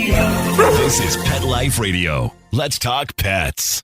This is Pet Life Radio. Let's talk pets.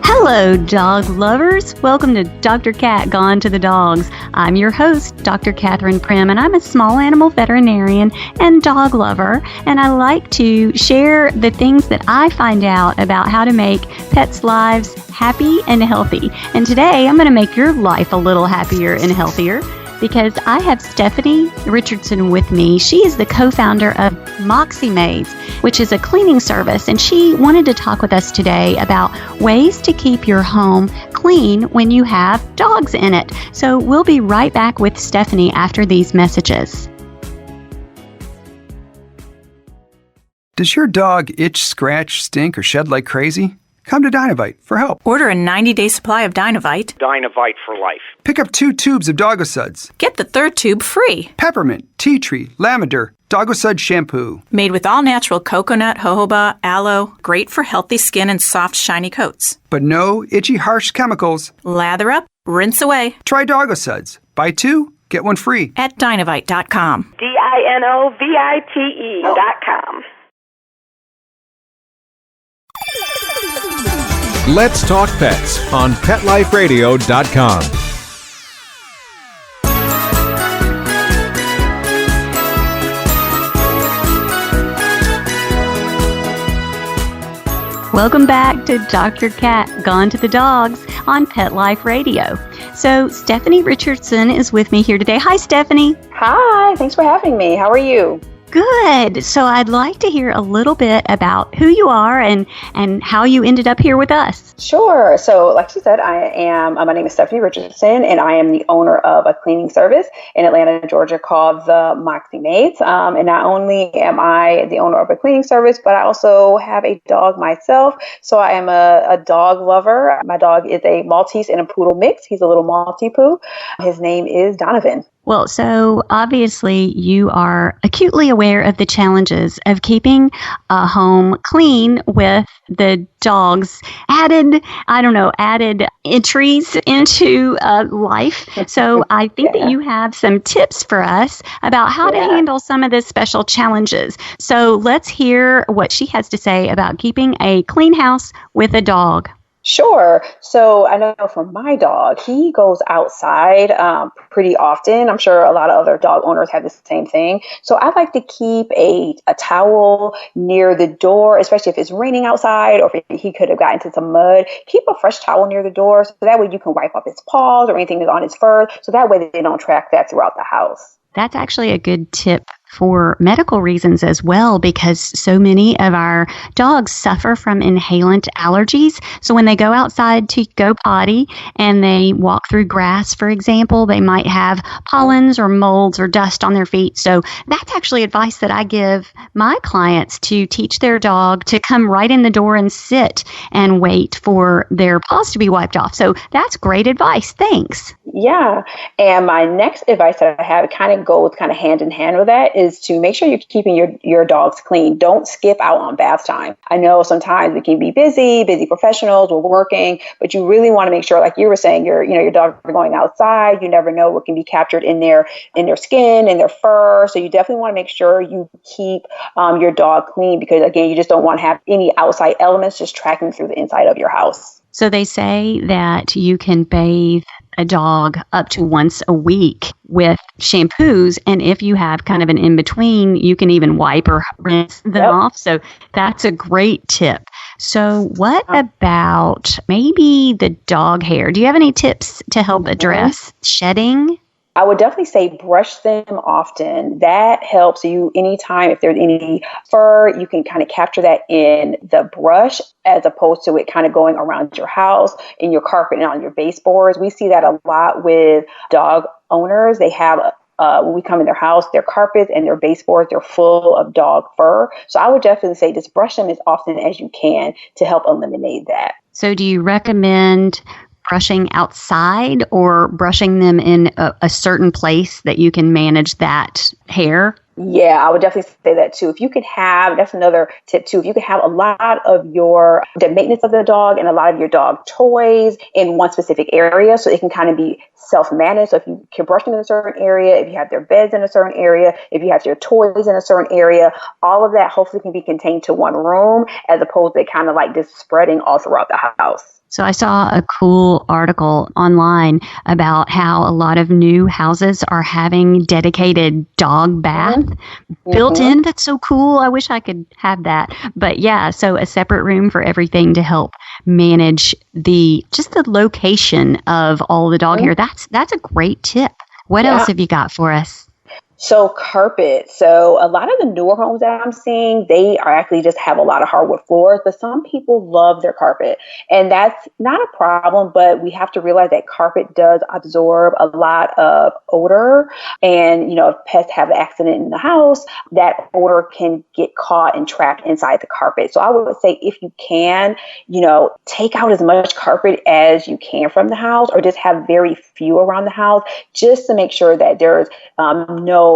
Hello, dog lovers. Welcome to Dr. Cat Gone to the Dogs. I'm your host, Dr. Catherine Prim, and I'm a small animal veterinarian and dog lover, and I like to share the things that I find out about how to make pets' lives happy and healthy. And today, I'm going to make your life a little happier and healthier, because I have Stephanie Richardson with me. She is the co-founder of Moxie Maids, which is a cleaning service, and she wanted to talk with us today about ways to keep your home clean when you have dogs in it. So we'll be right back with Stephanie after these messages. Does your dog itch, scratch, stink, or shed like crazy? Come to Dynovite for help. Order a 90-day supply of Dynovite. Dynovite for life. Pick up 2 tubes of Doggosuds. Get the 3rd tube free. Peppermint, tea tree, lavender, Doggosud shampoo. Made with all-natural coconut, jojoba, aloe. Great for healthy skin and soft, shiny coats. But no itchy, harsh chemicals. Lather up, rinse away. Try Doggosuds. Buy 2, get 1 free. At Dynovite.com. DINOVITE.com. Let's Talk Pets on PetLifeRadio.com. Welcome back to Dr. Cat Gone to the Dogs on Pet Life Radio. So Stephanie Richardson is with me here today. Hi, Stephanie. Hi, thanks for having me. How are you? Good. So I'd like to hear a little bit about who you are and how you ended up here with us. Sure. So like she said, my name is Stephanie Richardson, and I am the owner of a cleaning service in Atlanta, Georgia called the Moxie Maids. And not only am I the owner of a cleaning service, but I also have a dog myself. So I am a dog lover. My dog is a Maltese and a poodle mix. He's a little Maltipoo. His name is Donovan. Well, so obviously you are acutely aware of the challenges of keeping a home clean with the dogs added entries into life. So I think that you have some tips for us about how to handle some of the special challenges. So let's hear what she has to say about keeping a clean house with a dog. Sure. So I know for my dog, he goes outside pretty often. I'm sure a lot of other dog owners have the same thing. So I like to keep a towel near the door, especially if it's raining outside or if he could have gotten into some mud. Keep a fresh towel near the door so that way you can wipe up his paws or anything that's on his fur. So that way they don't track that throughout the house. That's actually a good tip for medical reasons as well, because so many of our dogs suffer from inhalant allergies. So when they go outside to go potty and they walk through grass, for example, they might have pollens or molds or dust on their feet. So that's actually advice that I give my clients to teach their dog to come right in the door and sit and wait for their paws to be wiped off. So that's great advice. Thanks. Yeah. And my next advice that I have kind of goes hand in hand with that is to make sure you're keeping your dogs clean. Don't skip out on bath time. I know sometimes we can be busy professionals, we're working, but you really want to make sure, like you were saying, your dogs are going outside. You never know what can be captured in their skin, in their fur. So you definitely want to make sure you keep your dog clean, because again, you just don't want to have any outside elements just tracking through the inside of your house. So they say that you can bathe a dog up to once a week with shampoos. And if you have kind of an in-between, you can even wipe or rinse them off. So that's a great tip. So what about maybe the dog hair? Do you have any tips to help address shedding? I would definitely say brush them often. That helps you anytime. If there's any fur, you can kind of capture that in the brush as opposed to it kind of going around your house, in your carpet, and on your baseboards. We see that a lot with dog owners. They have when we come in their house, their carpets and their baseboards, they're full of dog fur. So I would definitely say just brush them as often as you can to help eliminate that. So do you recommend brushing outside or brushing them in a certain place that you can manage that hair? Yeah, I would definitely say that too. If you could have, that's another tip too. If you could have a lot of the maintenance of the dog and a lot of your dog toys in one specific area, so it can kind of be self-managed. So if you can brush them in a certain area, if you have their beds in a certain area, if you have your toys in a certain area, all of that hopefully can be contained to one room as opposed to kind of like just spreading all throughout the house. So I saw a cool article online about how a lot of new houses are having dedicated dog bath built in. That's so cool. I wish I could have that. But yeah, so a separate room for everything to help manage the location of all the dog hair. That's a great tip. What else have you got for us? So carpet. So a lot of the newer homes that I'm seeing, they are actually just have a lot of hardwood floors, but some people love their carpet. And that's not a problem, but we have to realize that carpet does absorb a lot of odor. And, if pets have an accident in the house, that odor can get caught and trapped inside the carpet. So I would say if you can, take out as much carpet as you can from the house or just have very few around the house just to make sure that there's no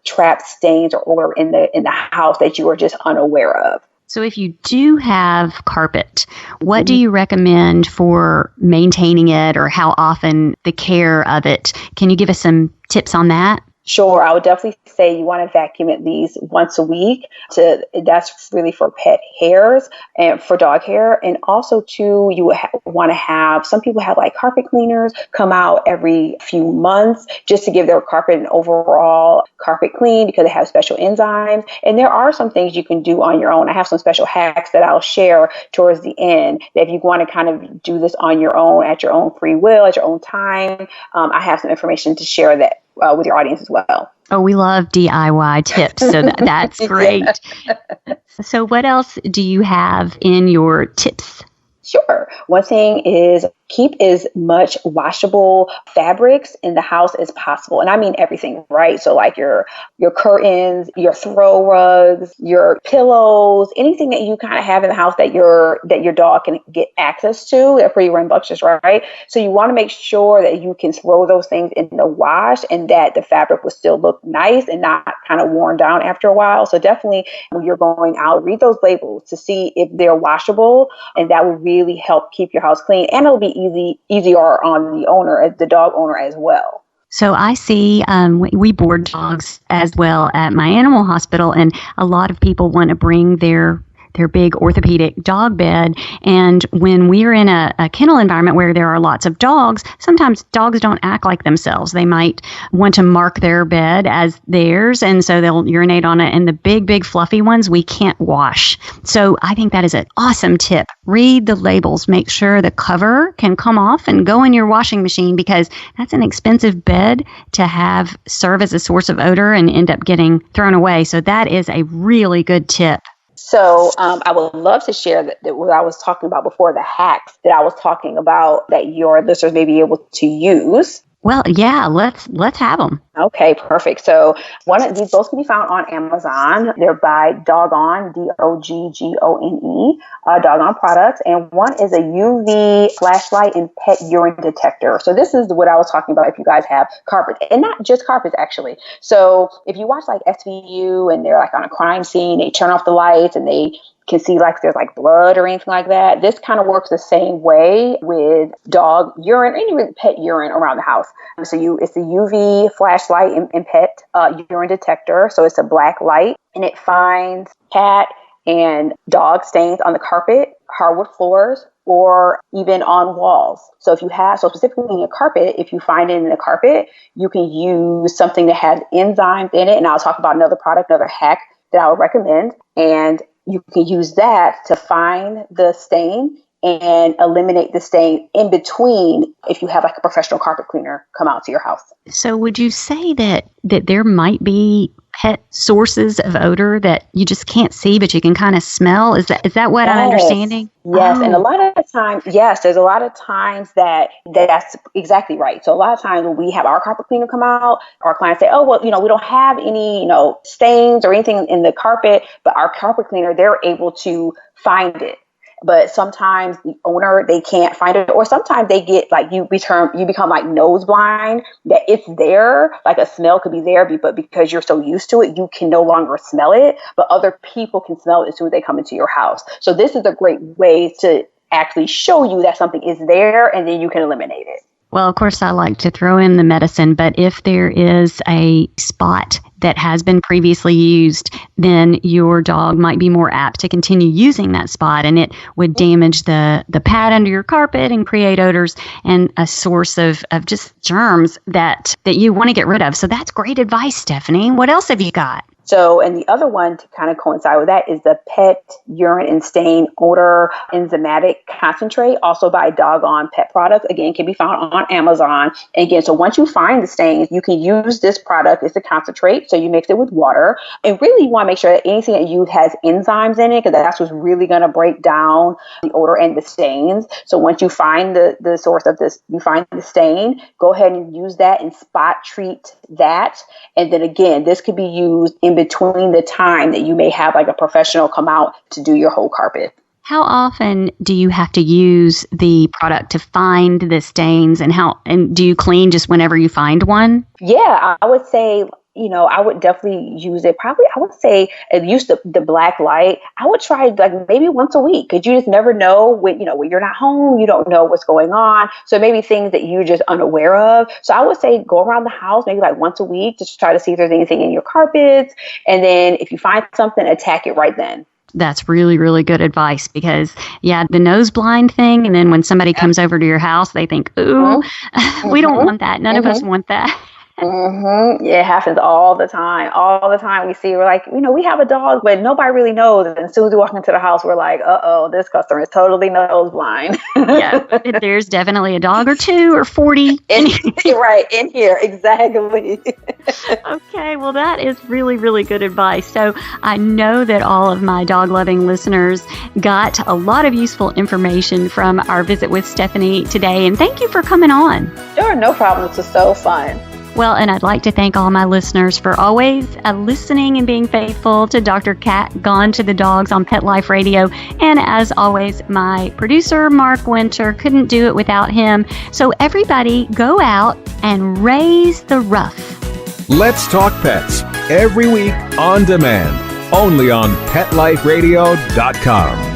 trapped stains or odor in the house that you are just unaware of. So if you do have carpet, what do you recommend for maintaining it or how often the care of it? Can you give us some tips on that? Sure, I would definitely say you want to vacuum at least once a week. That's really for pet hairs and for dog hair. And also, too, you want to have, some people have like carpet cleaners come out every few months just to give their carpet an overall carpet clean because they have special enzymes. And there are some things you can do on your own. I have some special hacks that I'll share towards the end that if you want to kind of do this on your own, at your own free will, at your own time, I have some information to share that with your audience as well. Oh, we love DIY tips, so that's great. So what else do you have in your tips? Sure. One thing is keep as much washable fabrics in the house as possible. And I mean everything, right? So like your curtains, your throw rugs, your pillows, anything that you kind of have in the house that your dog can get access to. They're pretty rambunctious, right? So you want to make sure that you can throw those things in the wash and that the fabric will still look nice and not kind of worn down after a while. So definitely when you're going out, read those labels to see if they're washable, and that will really help keep your house clean, and it'll be easier on the owner, the dog owner as well. So I see we board dogs as well at my animal hospital, and a lot of people want to bring their big orthopedic dog bed. And when we're in a kennel environment where there are lots of dogs, sometimes dogs don't act like themselves. They might want to mark their bed as theirs, and so they'll urinate on it. And the big fluffy ones we can't wash. So I think that is an awesome tip. Read the labels. Make sure the cover can come off and go in your washing machine, because that's an expensive bed to serve as a source of odor and end up getting thrown away. So that is a really good tip. So I would love to share that what I was talking about before, the hacks that I was talking about that your listeners may be able to use. Well, yeah, let's have them. Okay, perfect. So those can be found on Amazon. They're by Doggone, Doggone, Doggone products. And one is a UV flashlight and pet urine detector. So this is what I was talking about if you guys have carpet, and not just carpets, actually. So if you watch like SVU and they're like on a crime scene, they turn off the lights and they can see like there's like blood or anything like that. This kind of works the same way with dog urine, any pet urine around the house. So it's a UV flashlight and pet urine detector. So it's a black light, and it finds cat and dog stains on the carpet, hardwood floors, or even on walls. So specifically in your carpet, if you find it in the carpet, you can use something that has enzymes in it. And I'll talk about another hack that I would recommend. And you can use that to find the stain and eliminate the stain in between if you have like a professional carpet cleaner come out to your house. So would you say that there might be pet sources of odor that you just can't see, but you can kind of smell? Is that what I'm understanding? Yes. And a lot of times, there's a lot of times that's exactly right. So a lot of times when we have our carpet cleaner come out, our clients say, oh, well, we don't have any, stains or anything in the carpet, but our carpet cleaner, they're able to find it. but sometimes the owner, they can't find it, or sometimes they get like you become like nose blind, that it's there, like a smell could be there, but because you're so used to it, you can no longer smell it, but other people can smell it as soon as they come into your house. So this is a great way to actually show you that something is there, and then you can eliminate it. Well, of course, I like to throw in the medicine, but if there is a spot that has been previously used, then your dog might be more apt to continue using that spot, and it would damage the pad under your carpet and create odors and a source of just germs that you want to get rid of. So that's great advice, Stephanie. What else have you got? So, and the other one to kind of coincide with that is the pet urine and stain odor enzymatic concentrate, also by Doggone Pet Products. Again, can be found on Amazon. And again, so once you find the stains, you can use this product. It's a concentrate. So you mix it with water. And really you want to make sure that anything that you use has enzymes in it, because that's what's really going to break down the odor and the stains. So once you find the source of this, you find the stain, go ahead and use that and spot treat that. And then again, this could be used in between the time that you may have like a professional come out to do your whole carpet. How often do you have to use the product to find the stains, and do you clean just whenever you find one? Yeah, I would say, I would definitely use it. Probably, I would say, use the black light. I would try like maybe once a week, because you just never know when you're not home, you don't know what's going on. So maybe things that you're just unaware of. So I would say go around the house maybe like once a week to try to see if there's anything in your carpets. And then if you find something, attack it right then. That's really, really good advice, because, the nose blind thing, and then when somebody comes over to your house, they think, ooh, we don't want that. None of us want that. Mm-hmm. Yeah, it happens all the time. All the time we're like, we have a dog, but nobody really knows. And as soon as we walk into the house, we're like, uh-oh, this customer is totally nose blind. Yeah, there's definitely a dog or two or 40. Right, in here, exactly. Okay, well, that is really, really good advice. So I know that all of my dog-loving listeners got a lot of useful information from our visit with Stephanie today. And thank you for coming on. Sure, no problem. This was so fun. Well, and I'd like to thank all my listeners for always listening and being faithful to Dr. Cat Gone to the Dogs on Pet Life Radio. And as always, my producer, Mark Winter, couldn't do it without him. So everybody go out and raise the ruff. Let's Talk Pets, every week on demand, only on PetLifeRadio.com.